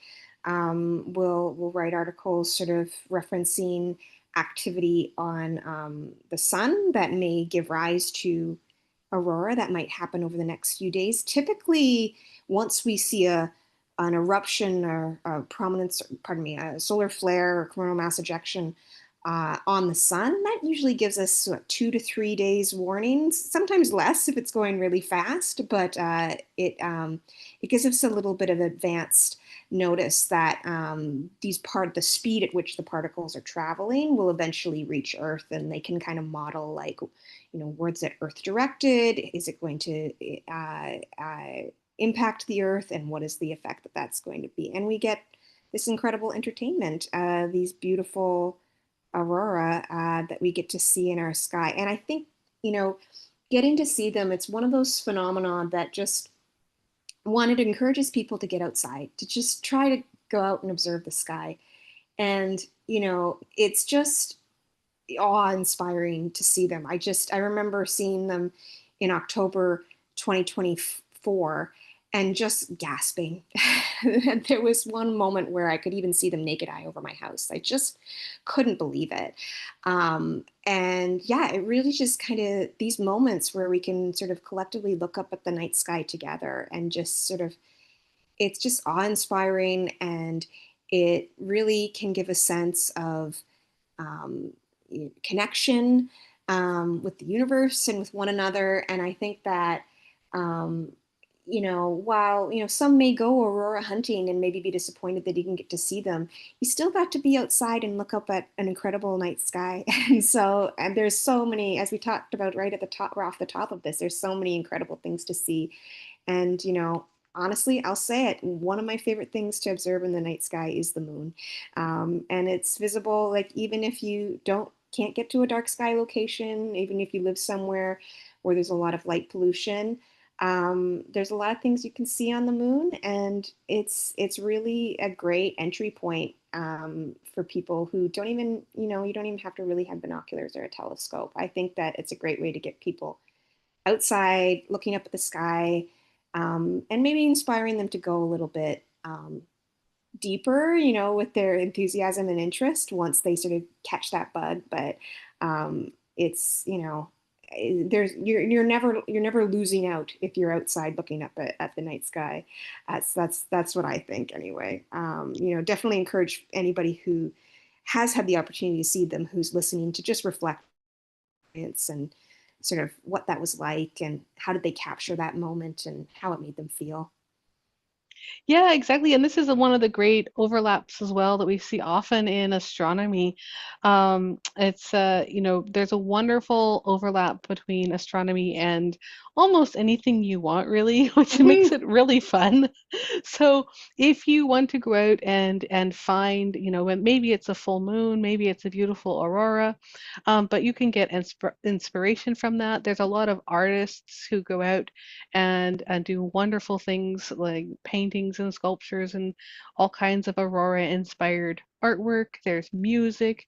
will write articles sort of referencing activity on the sun that may give rise to aurora that might happen over the next few days. Typically, once we see an eruption or a prominence, pardon me, a solar flare or coronal mass ejection on the sun, that usually gives us 2 to 3 days warnings, sometimes less if it's going really fast, but it gives us a little bit of advanced notice that the speed at which the particles are traveling will eventually reach Earth, and they can kind of model like, where's it Earth directed? Is it going to impact the Earth, and what is the effect that that's going to be? And we get this incredible entertainment, these beautiful aurora that we get to see in our sky. And I think, you know, getting to see them, it's one of those phenomena that just one, it encourages people to get outside, to just try to go out and observe the sky. And, it's just awe-inspiring to see them. I remember seeing them in October 2024 and just gasping. There was one moment where I could even see them naked eye over my house. I just couldn't believe it. And yeah, it really just kind of these moments where we can sort of collectively look up at the night sky together and just sort of it's just awe-inspiring, and it really can give a sense of um, connection with the universe and with one another. And I think that, um, while, some may go aurora hunting and maybe be disappointed that you didn't get to see them, you still got to be outside and look up at an incredible night sky. And there's so many, as we talked about right at the top, or off the top of this, there's so many incredible things to see. And, honestly, I'll say it. One of my favorite things to observe in the night sky is the moon. And it's visible, like, even if you can't get to a dark sky location, even if you live somewhere where there's a lot of light pollution, there's a lot of things you can see on the moon, and it's really a great entry point for people who don't even, you don't even have to really have binoculars or a telescope. I think that it's a great way to get people outside, looking up at the sky, and maybe inspiring them to go a little bit deeper, with their enthusiasm and interest once they sort of catch that bug. But it's, you're never losing out if you're outside looking up at the night sky. That's what I think anyway. Definitely encourage anybody who has had the opportunity to see them, who's listening, to just reflect and sort of what that was like and how did they capture that moment and how it made them feel. Yeah, exactly. And this is one of the great overlaps as well that we see often in astronomy. There's a wonderful overlap between astronomy and almost anything you want, really, which makes Mm-hmm. it really fun. So if you want to go out and find, maybe it's a full moon, maybe it's a beautiful aurora, but you can get inspiration from that. There's a lot of artists who go out and do wonderful things like painting paintings and sculptures and all kinds of aurora-inspired artwork. There's music.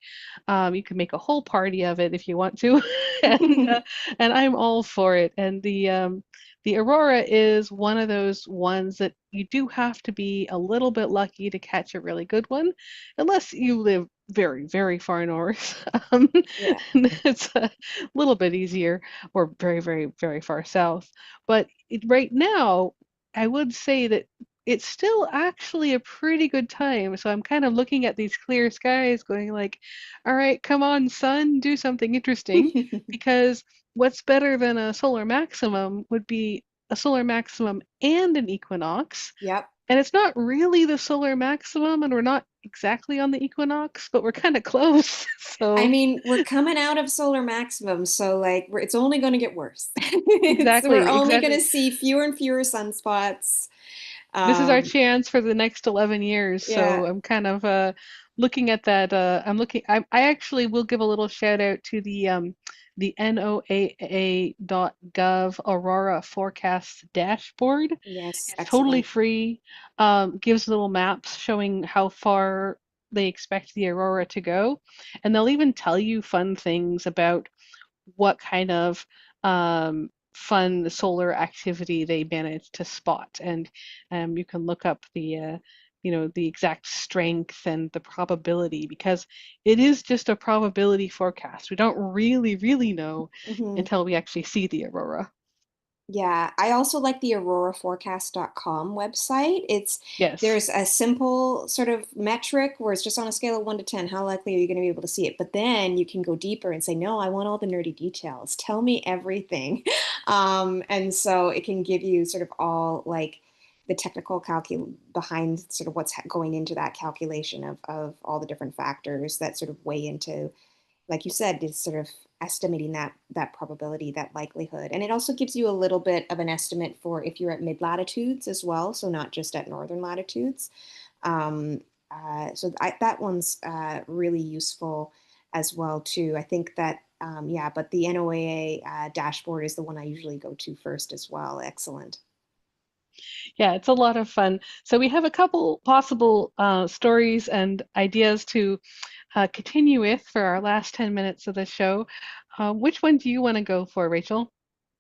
You can make a whole party of it if you want to, and uh, and I'm all for it. And the aurora is one of those ones that you do have to be a little bit lucky to catch a really good one, unless you live very, very far north. Um, Yeah. it's a little bit easier, or very, very, very far south. But right now, I would say that it's still actually a pretty good time. So I'm kind of looking at these clear skies, going like, all right, come on, sun, do something interesting. Because what's better than a solar maximum would be a solar maximum and an equinox. Yep. And it's not really the solar maximum, and we're not exactly on the equinox, but we're kind of close. I So, mean, we're coming out of solar maximum, so like it's only going to get worse. We're exactly, only going to exactly. see fewer and fewer sunspots. This is our Um, chance for the next 11 years. yeah. So I'm kind of looking at that. I'm looking. I actually will give a little shout out to the NOAA.gov Aurora Forecast dashboard. Yes, It's totally excellent. free. Gives little maps showing how far they expect the aurora to go, and they'll even tell you fun things about what kind of fun solar activity they managed to spot. And you can look up the exact strength and the probability, because it is just a probability forecast. We don't really, really know Hmm. until we actually see the aurora. Yeah, I also like the auroraforecast.com website. Yes. There's a simple sort of metric where it's just on a scale of 1 to 10, how likely are you going to be able to see it? But then you can go deeper and say, no, I want all the nerdy details. Tell me everything. And so it can give you sort of all like the technical calcul behind sort of what's going into that calculation of all the different factors that sort of weigh into, like you said, is sort of estimating that probability, that likelihood. And it also gives you a little bit of an estimate for if you're at mid latitudes as well, so not just at northern latitudes. Um, that one's really useful as well too. I think that yeah, but the NOAA dashboard is the one I usually go to first as well. Excellent. Yeah, it's a lot of fun. So we have a couple possible stories and ideas to continue with for our last 10 minutes of the show. Which one do you want to go for, Rachel?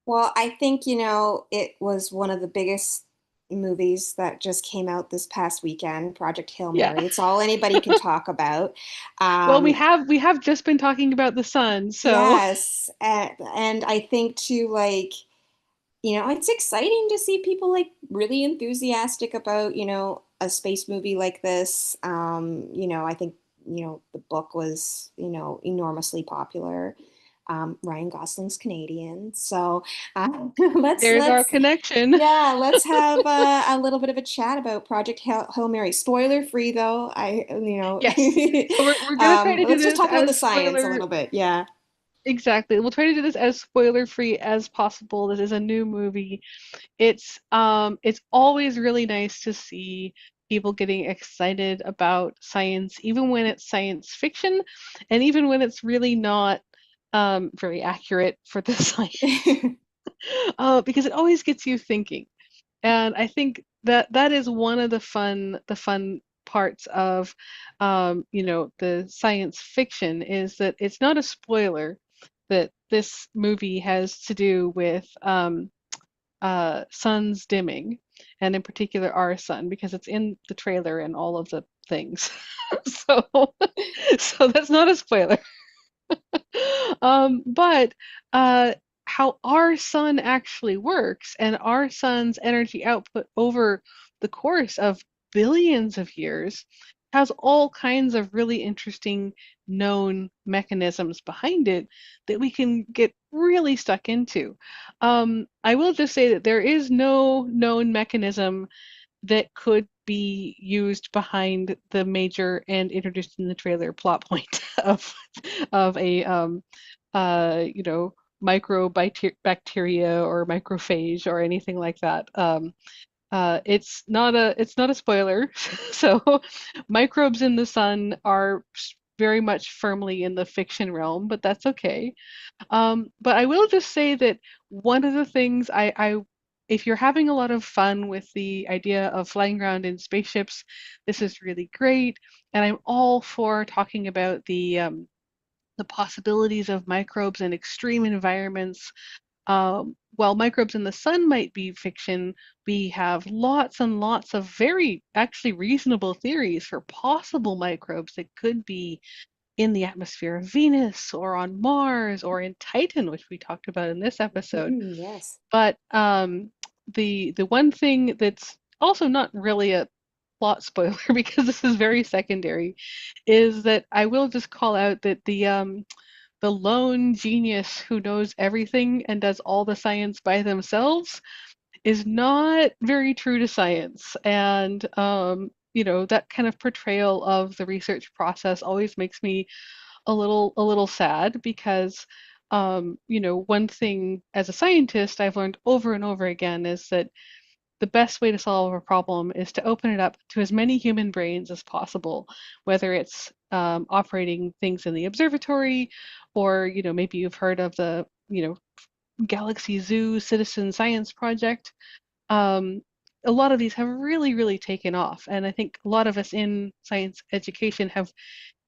Well, I think, it was one of the biggest movies that just came out this past weekend, Project Hail Yeah. Mary. It's all anybody can talk about. Well, we Um, have we have just been talking about the sun, so yes, and I think too, like, it's exciting to see people like really enthusiastic about, a space movie like this. I think, the book was, enormously popular. Ryan Gosling's Canadian, so let's there's our let's connection. yeah, let's have a little bit of a chat about Project Hail Mary. Spoiler free, though. Yes. So we're gonna try to do Let's just this talk about the as science a spoiler little bit. Yeah. exactly. We'll try to do this as spoiler free as possible. This is a new movie. It's always really nice to see people getting excited about science, even when it's science fiction, and even when it's really not very accurate for the science, because it always gets you thinking. And I think that that is one of the fun parts of the science fiction, is that it's not a spoiler that this movie has to do with sun's dimming, and in particular our sun, because it's in the trailer and all of the things. So, so that's not a spoiler. But how our sun actually works, and our sun's energy output over the course of billions of years, has all kinds of really interesting known mechanisms behind it that we can get really stuck into. I will just say that there is no known mechanism that could be used behind the major and introduced in the trailer plot point of a microbacteria or microphage or anything like that. It's not a spoiler. So microbes in the sun are very much firmly in the fiction realm, but that's okay. But I will just say that one of the things I if you're having a lot of fun with the idea of flying around in spaceships, this is really great. And I'm all for talking about the possibilities of microbes in extreme environments. While microbes in the sun might be fiction, we have lots and lots of very actually reasonable theories for possible microbes that could be in the atmosphere of Venus or on Mars or in Titan, which we talked about in this episode. Yes. But the one thing that's also not really a plot spoiler because this is very secondary is that I will just call out that the lone genius who knows everything and does all the science by themselves is not very true to science. And that kind of portrayal of the research process always makes me a little sad because one thing as a scientist I've learned over and over again is that the best way to solve a problem is to open it up to as many human brains as possible, whether it's operating things in the observatory, or maybe you've heard of the Galaxy Zoo Citizen Science Project. Um, a lot of these have really, really taken off, and I think a lot of us in science education have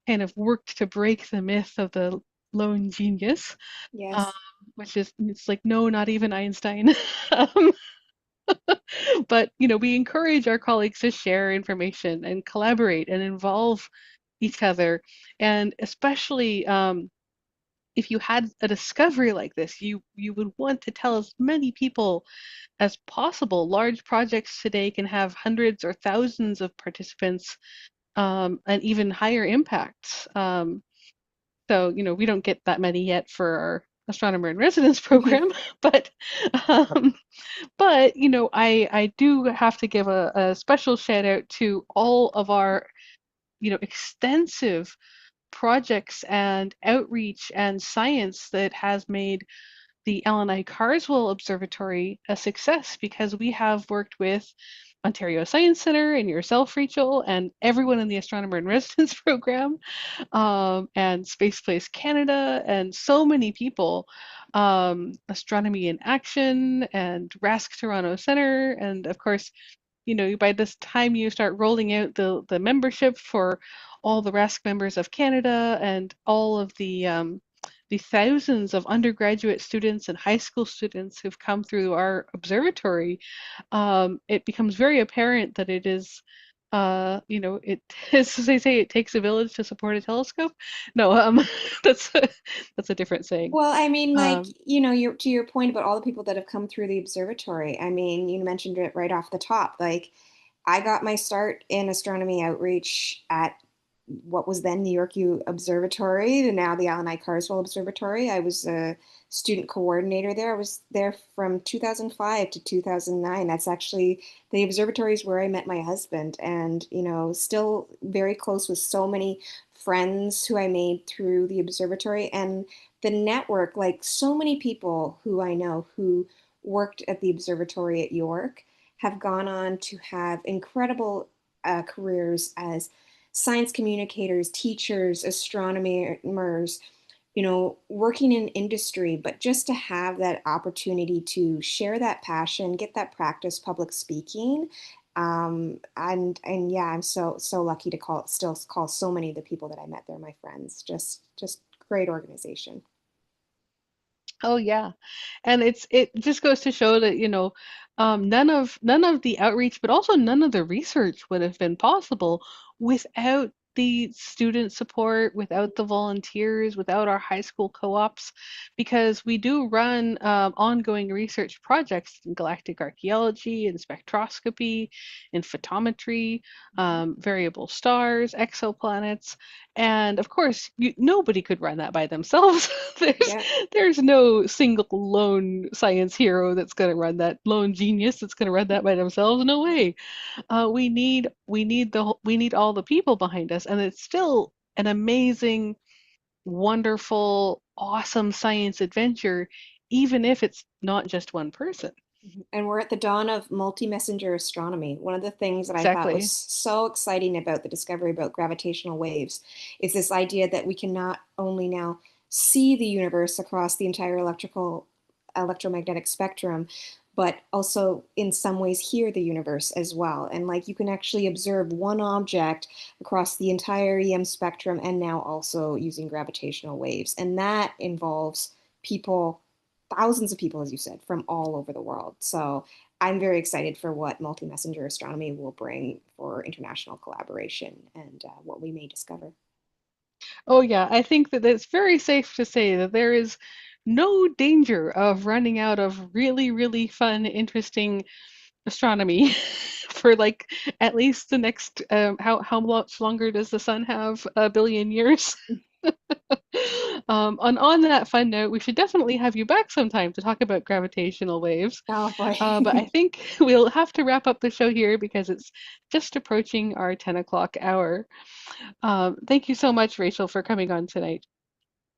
kind of worked to break the myth of the lone genius, um, Yes. which is it's like no, not even Einstein. um, but we encourage our colleagues to share information and collaborate and involve each other, and especially if you had a discovery like this, you would want to tell as many people as possible. Large projects today can have hundreds or thousands of participants, and even higher impacts. We don't get that many yet for our astronomer in residence program, but um, I do have to give a special shout out to all of our extensive projects and outreach and science that has made the Allan Carswell Observatory a success, because we have worked with Ontario Science Centre and yourself, Rachel, and everyone in the Astronomer in Residence program, and Space Place Canada, and so many people, Astronomy in Action, and RASC Toronto Centre, and of course, by this time you start rolling out the membership for all the RASC members of Canada and all of the thousands of undergraduate students and high school students who've come through our observatory, it becomes very apparent that it is, it as they say, it takes a village to support a telescope. No, that's that's a different saying. Well, I mean, like, Um, to your point about all the people that have come through the observatory, I mean, you mentioned it right off the top. Like, I got my start in astronomy outreach at what was then New York U Observatory, now the Allan I. Carswell Observatory. I was a student coordinator there. I was there from 2005 to 2009. That's actually the observatories where I met my husband, and still very close with so many friends who I made through the observatory and the network. Like so many people who I know who worked at the observatory at York have gone on to have incredible careers as science communicators, teachers, astronomers, working in industry, but just to have that opportunity to share that passion, get that practice public speaking. And yeah, I'm so lucky to still call so many of the people that I met there my friends. Just great organization. Oh yeah. And it just goes to show that, none of the outreach, but also none of the research would have been possible without the student support, without the volunteers, without our high school co-ops, because we do run ongoing research projects in galactic archaeology, in spectroscopy, in photometry, variable stars, exoplanets, and of course, nobody could run that by themselves. There's Yeah. there's no single lone science hero that's going to run that, lone genius that's going to run that by themselves. No way. We need all the people behind us, and it's still an amazing, wonderful, awesome science adventure, even if it's not just one person. And we're at the dawn of multi-messenger astronomy. One of the things that I thought was Exactly. so exciting about the discovery about gravitational waves is this idea that we can not only now see the universe across the entire electromagnetic spectrum, but also in some ways hear the universe as well. And like you can actually observe one object across the entire EM spectrum and now also using gravitational waves. And that involves people, thousands of people, as you said, from all over the world. So I'm very excited for what multi-messenger astronomy will bring for international collaboration and what we may discover. Oh, yeah, I think that it's very safe to say that there is no danger of running out of really, really fun, interesting astronomy for like at least the next how much longer does the sun have? A billion years? And on that fun note, we should definitely have you back sometime to talk about gravitational waves. Oh boy. But I think we'll have to wrap up the show here because it's just approaching our 10 o'clock hour. Thank you so much, Rachel, for coming on tonight.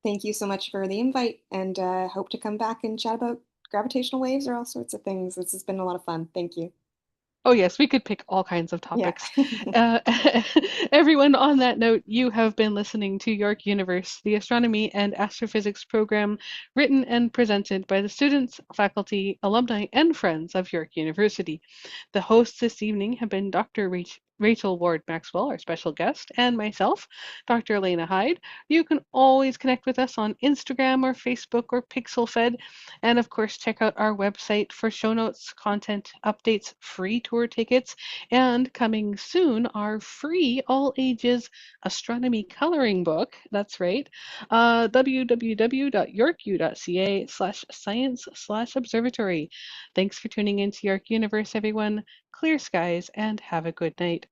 Thank you so much for the invite and hope to come back and chat about gravitational waves or all sorts of things. This has been a lot of fun. Thank you. Oh, yes, we could pick all kinds of Yeah. topics. Uh, Everyone, on that note, you have been listening to York Universe, the astronomy and astrophysics program written and presented by the students, faculty, alumni, and friends of York University. The hosts this evening have been Dr. Rachel Ward Maxwell, our special guest, and myself, Dr. Elena Hyde. You can always connect with us on Instagram or Facebook or PixelFed. And of course, check out our website for show notes, content, updates, free tour tickets, and coming soon, our free all ages astronomy coloring book. That's right. www.yorku.ca/science/observatory. Thanks for tuning in to York Universe, everyone. Clear skies and have a good night.